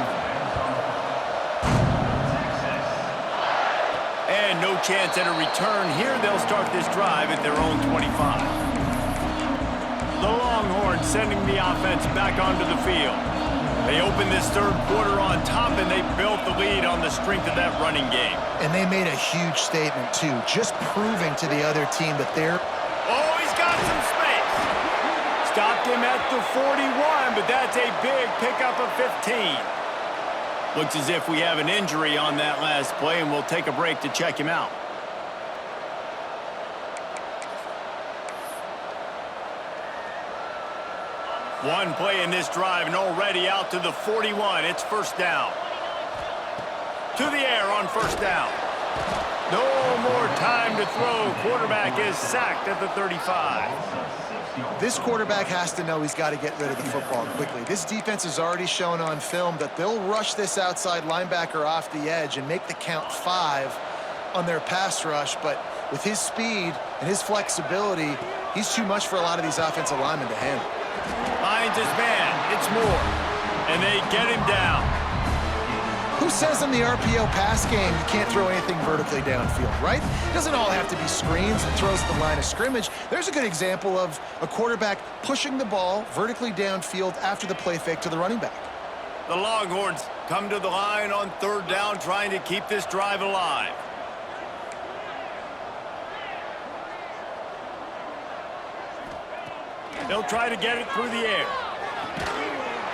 Speaker 1: And no chance at a return here. They'll start this drive at their own 25. The Longhorns sending the offense back onto the field. They opened this 3rd quarter on top, and they built the lead on the strength of that running game.
Speaker 2: And they made a huge statement, too, just proving to the other team that they're...
Speaker 1: Oh, he's got some space. Stopped him at the 41, but that's a big pickup of 15. Looks as if we have an injury on that last play, and we'll take a break to check him out. One play in this drive, and already out to the 41. It's 1st down. To the air on 1st down. No more time to throw. Quarterback is sacked at the 35.
Speaker 2: This quarterback has to know he's got to get rid of the football quickly. This defense has already shown on film that they'll rush this outside linebacker off the edge and make the count 5 on their pass rush. But with his speed and his flexibility, he's too much for a lot of these offensive linemen to handle.
Speaker 1: Finds his man. It's Moore. And they get him down.
Speaker 2: Who says in the RPO pass game you can't throw anything vertically downfield, right? It doesn't all have to be screens and throws at the line of scrimmage. There's a good example of a quarterback pushing the ball vertically downfield after the play fake to the running back.
Speaker 1: The Longhorns come to the line on 3rd down, trying to keep this drive alive. They'll try to get it through the air.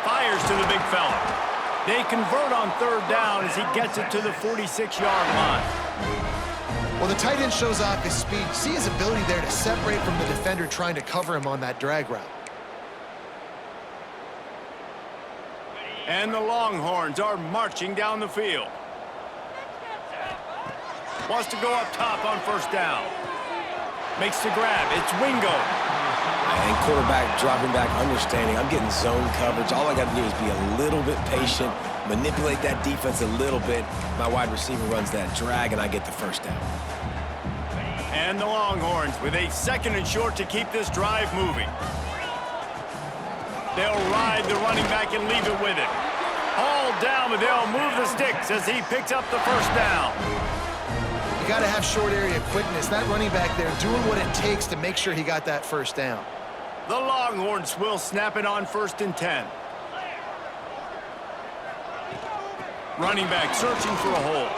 Speaker 1: Fires to the big fella. They convert on 3rd down as he gets it to the 46-yard line.
Speaker 2: Well, the tight end shows off his speed. See his ability there to separate from the defender trying to cover him on that drag route.
Speaker 1: And the Longhorns are marching down the field. Wants to go up top on 1st down. Makes the grab. It's Wingo.
Speaker 3: And quarterback dropping back, understanding I'm getting zone coverage. All I got to do is be a little bit patient, manipulate that defense a little bit. My wide receiver runs that drag, and I get the 1st down.
Speaker 1: And the Longhorns with a 2nd and short to keep this drive moving. They'll ride the running back and leave it with it. All down, but they'll move the sticks as he picks up the first down.
Speaker 2: You got to have short area quickness. That running back there doing what it takes to make sure he got that first down.
Speaker 1: The Longhorns will snap it on 1st and 10. Running back searching for a hole.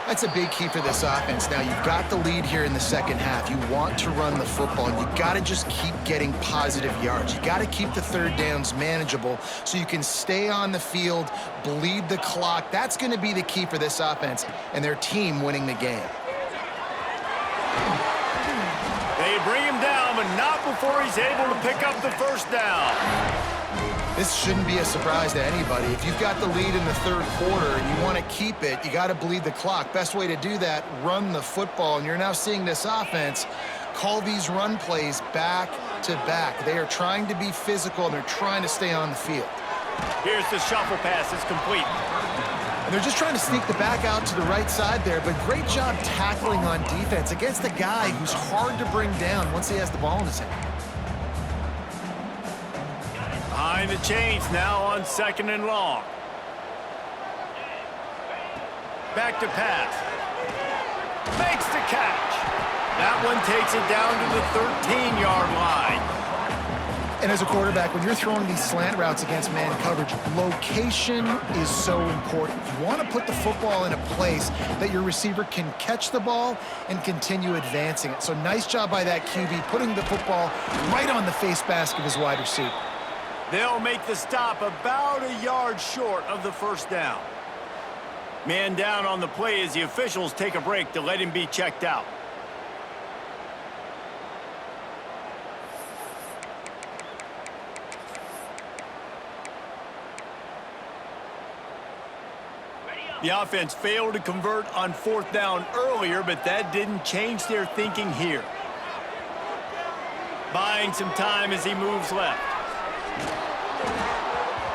Speaker 2: That's a big key for this offense. Now, you've got the lead here in the second half. You want to run the football. You got to just keep getting positive yards. You got to keep the 3rd downs manageable so you can stay on the field, bleed the clock. That's going to be the key for this offense and their team winning the game.
Speaker 1: They bring him down, but not before he's able to pick up the first down.
Speaker 2: This shouldn't be a surprise to anybody. If you've got the lead in the 3rd quarter and you want to keep it, you got to bleed the clock. Best way to do that, run the football. And you're now seeing this offense call these run plays back to back. They are trying to be physical, and they're trying to stay on the field.
Speaker 1: Here's the shuffle pass. It's complete.
Speaker 2: And they're just trying to sneak the back out to the right side there, but great job tackling on defense against a guy who's hard to bring down once he has the ball in his hand.
Speaker 1: Behind the chains now on 2nd and long. Back to pass. Makes the catch. That one takes it down to the 13-yard line.
Speaker 2: And as a quarterback, when you're throwing these slant routes against man coverage, location is so important. You want to put the football in a place that your receiver can catch the ball and continue advancing it. So nice job by that QB, putting the football right on the face mask of his wide receiver.
Speaker 1: They'll make the stop about a yard short of the first down. Man down on the play as the officials take a break to let him be checked out. The offense failed to convert on 4th down earlier, but that didn't change their thinking here. Buying some time as he moves left.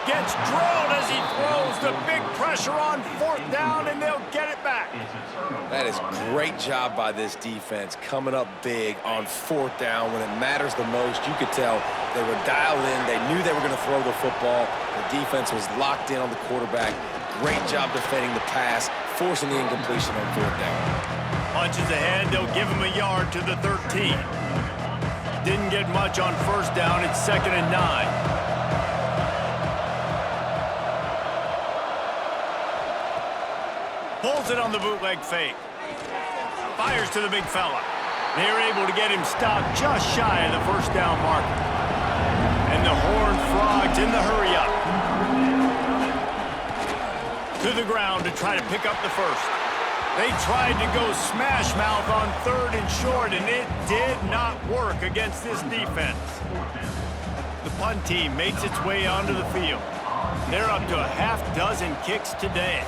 Speaker 1: Gets drilled as he throws the big pressure on 4th down, and they'll get it back.
Speaker 3: That is great job by this defense, coming up big on 4th down when it matters the most. You could tell they were dialed in. They knew they were going to throw the football. The defense was locked in on the quarterback. Great job defending the pass, forcing the incompletion on 4th down.
Speaker 1: Punches ahead, they'll give him a yard to the 13. Didn't get much on 1st down. It's 2nd and 9. Pulls it on the bootleg fake. Fires to the big fella. They're able to get him stopped just shy of the first down marker. And the Horned Frogs in the hurry-up. To the ground to try to pick up the first. They tried to go smash mouth on 3rd and short, and it did not work against this defense. The punt team makes its way onto the field. They're up to a half dozen kicks today.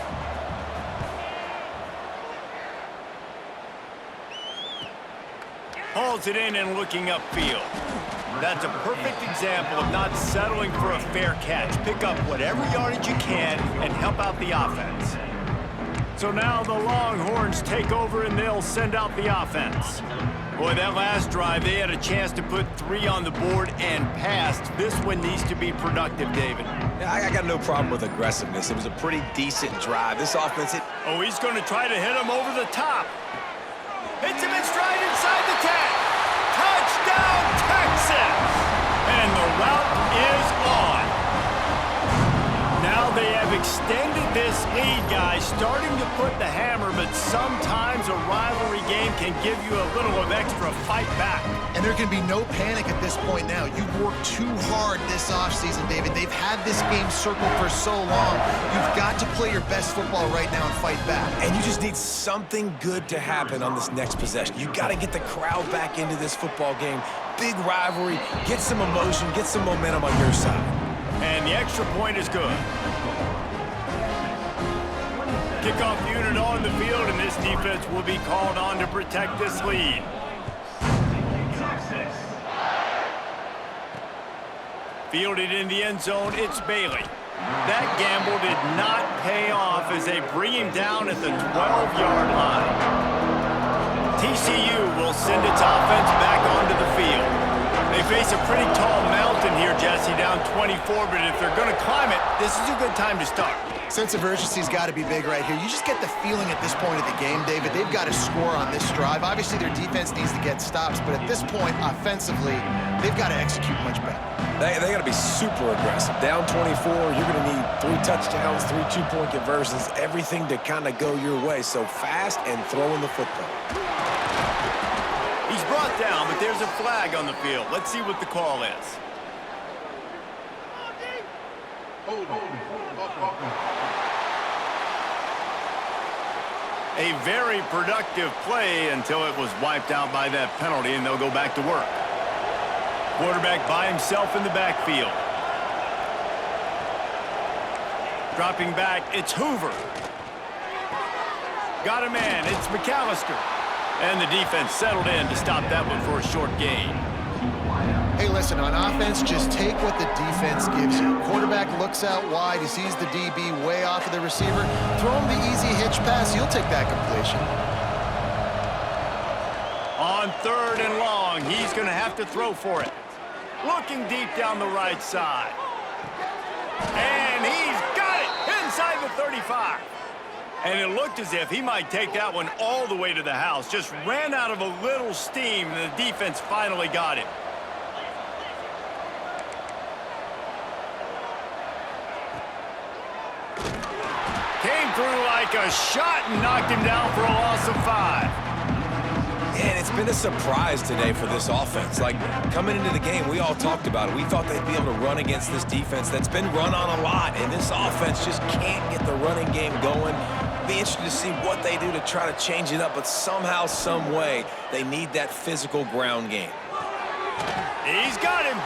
Speaker 1: Hauls it in and looking upfield. That's a perfect example of not settling for a fair catch. Pick up whatever yardage you can and help out the offense. So now the Longhorns take over and they'll send out the offense. Boy, that last drive, they had a chance to put 3 on the board and passed. This one needs to be productive, David.
Speaker 3: Yeah, I got no problem with aggressiveness. It was a pretty decent drive. This offense,
Speaker 1: Oh, he's going to try to hit him over the top. Hits him in stride inside the 10. Touchdown, Texas! And the route is on. Now they have extended this lead, guys, starting to put the hammer, but sometimes a rivalry game can give you a little of extra fight back.
Speaker 2: And there can be no panic at this point now. You've worked too hard this offseason, David. They've had this game circled for so long. You've got to play your best football right now and fight back.
Speaker 3: and you just need something good to happen on this next possession. You got to get the crowd back into this football game. Big rivalry, get some emotion, get some momentum on your side.
Speaker 1: And the extra point is good. Kickoff unit on the field, and this defense will be called on to protect this lead. Fielded in the end zone, it's Bailey. That gamble did not pay off as they bring him down at the 12-yard line. TCU will send its offense back onto the field. They face a pretty tall mountain here, Jesse, down 24, but if they're going to climb it, this is a good time to start.
Speaker 2: Sense of urgency's got to be big right here. You just get the feeling at this point of the game, David, they've got to score on this drive. Obviously, their defense needs to get stops, but at this point, offensively, they've got to execute much better.
Speaker 3: They got to be super aggressive. Down 24, you're going to need 3 touchdowns, 3 two-point conversions, everything to kind of go your way. So fast and throwing the football.
Speaker 1: He's brought down, but there's a flag on the field. Let's see what the call is. A very productive play until it was wiped out by that penalty, and they'll go back to work. Quarterback by himself in the backfield. Dropping back, it's Hoover. Got a man, it's McAllister. And the defense settled in to stop that one for a short gain.
Speaker 2: Hey, listen, on offense, just take what the defense gives you. Quarterback looks out wide. He sees the DB way off of the receiver. Throw him the easy hitch pass. You'll take that completion.
Speaker 1: On 3rd and long, he's going to have to throw for it. Looking deep down the right side. And he's got it inside the 35. And it looked as if he might take that one all the way to the house. Just ran out of a little steam, and the defense finally got him. Came through like a shot and knocked him down for a loss of 5.
Speaker 3: And it's been a surprise today for this offense. Like, coming into the game, we all talked about it. We thought they'd be able to run against this defense that's been run on a lot, and this offense just can't get the running game going. Be interested to see what they do to try to change it up, but somehow, some way, they need that physical ground game.
Speaker 1: He's got him.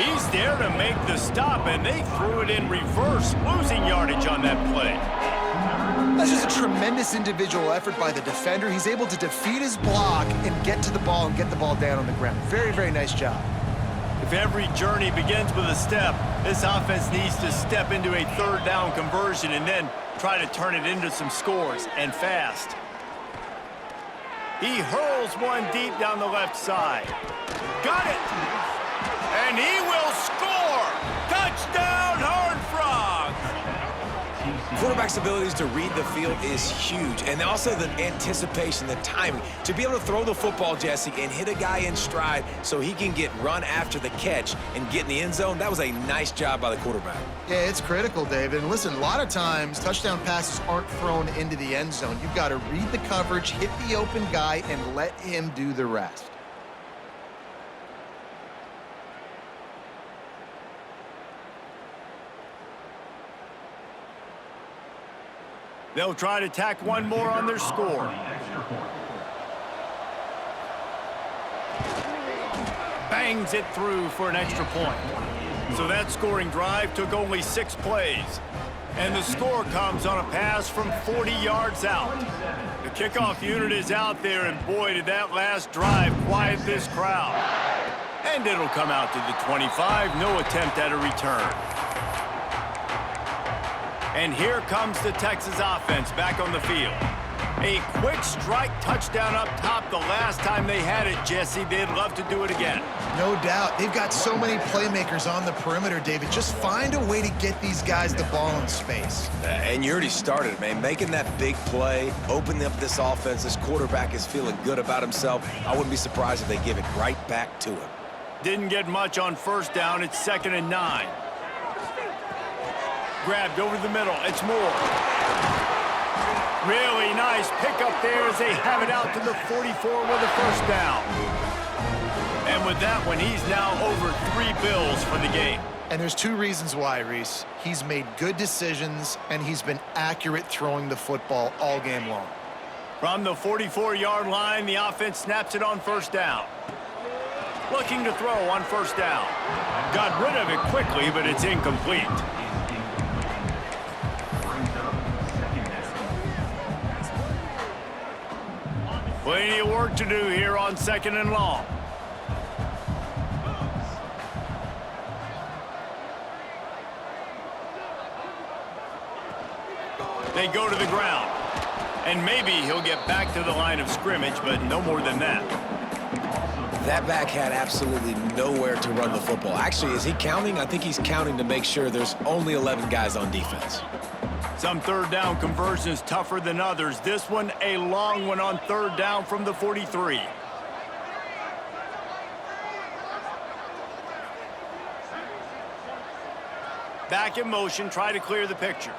Speaker 1: He's there to make the stop, and they threw it in reverse, losing yardage on that play.
Speaker 2: That's just a tremendous individual effort by the defender. He's able to defeat his block and get to the ball and get the ball down on the ground. Very, very nice job.
Speaker 1: If every journey begins with a step, this offense needs to step into a 3rd down conversion and then try to turn it into some scores, and fast. He hurls one deep down the left side. Got it! And he will score! Touchdown, Horned Frogs!
Speaker 3: Quarterback's abilities to read the field is huge, and also the anticipation, the timing. To be able to throw the football, Jesse, and hit a guy in stride so he can get run after the catch and get in the end zone, that was a nice job by the quarterback.
Speaker 2: Yeah, it's critical, David. And listen, a lot of times, touchdown passes aren't thrown into the end zone. You've got to read the coverage, hit the open guy, and let him do the rest.
Speaker 1: They'll try to tack one more on their score. Bangs it through for an extra point. So that scoring drive took only 6 plays. And the score comes on a pass from 40 yards out. The kickoff unit is out there, and boy, did that last drive quiet this crowd. And it'll come out to the 25, no attempt at a return. And here comes the Texas offense back on the field. A quick strike touchdown up top the last time they had it, Jesse. They'd love to do it again.
Speaker 2: No doubt. They've got so many playmakers on the perimeter, David. Just find a way to get these guys the ball in space.
Speaker 3: And you already started, man. Making that big play, opening up this offense. This quarterback is feeling good about himself. I wouldn't be surprised if they give it right back to him.
Speaker 1: Didn't get much on 1st down. It's 2nd and 9. Grabbed over the middle. It's Moore. Really nice pickup there as they have it out to the 44 with a 1st down. And with that one, he's now over 3 bills for the game.
Speaker 2: And there's 2 reasons why, Reese. He's made good decisions, and he's been accurate throwing the football all game long.
Speaker 1: From the 44-yard line, the offense snaps it on 1st down. Looking to throw on 1st down. Got rid of it quickly, but it's incomplete. Plenty of work to do here on 2nd and long. They go to the ground. And maybe he'll get back to the line of scrimmage, but no more than that.
Speaker 3: That back had absolutely nowhere to run the football. Actually, is he counting? I think he's counting to make sure there's only 11 guys on defense.
Speaker 1: Some third down conversions tougher than others. This one, a long one on third down from the 43. Back in motion, try to clear the picture.